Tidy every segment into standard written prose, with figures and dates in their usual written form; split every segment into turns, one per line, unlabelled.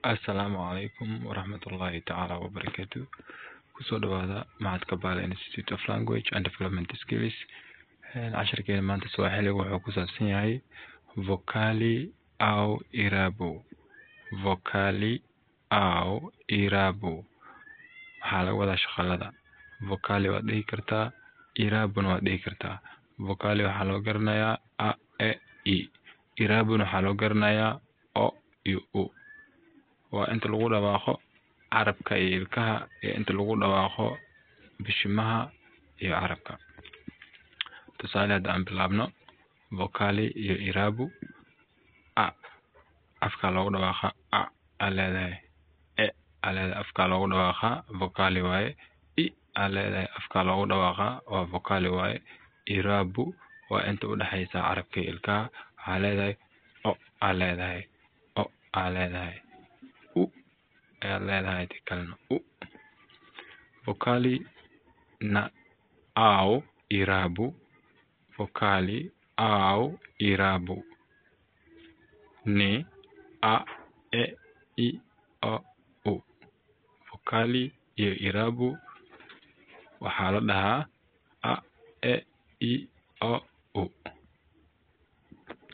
Assalamu alaikum warahmatullahi ta'ala wabarakatuh. Kusoo dhawaada Macadka Bale Institute of Language and Development Skills. Casharkeena maanta Swahili wuxuu ku saabsan yahay vocali au irabu. Vocali au irabu. Waxaa laga wadaa shaqalada. Vocali waad dhihi kartaa, irabuna waad dhihi kartaa. Vocali waxaa loo garanayaa a, e, i. Irabuna waxaa loo garanayaa o, iyo u. waa inta lagu dhawaaqo carabka iyo ilkaha ee inta lagu dhawaaqo bishimaha iyo carabka. Tusaale hadaan bilaabno vocali iyo irabu. A afka lagu dhawaaqa a leedahay. E leedahay afka lagu dhawaaqa vocali waaye. I leedahay afka lagu dhawaaqa waa vocali waaye. Irabu waa inta u dhaxaysa carabka iyo ilkaha waxaa leedahay o leedahay. O leedahay. leedahay kalena u. Vocali na au irabu. Vocali au irabu ni a, e, i, o, u. Vocali iyo irabu waxaa la dhahaa a, e, i, o, u.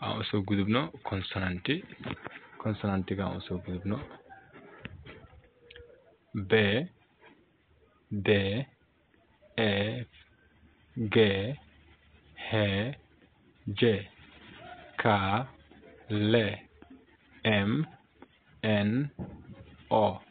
aan usoo gudubno consonanti. Consonantiga aan usoo gudubno b, d, e, g, h, j, k, l, m, n, o.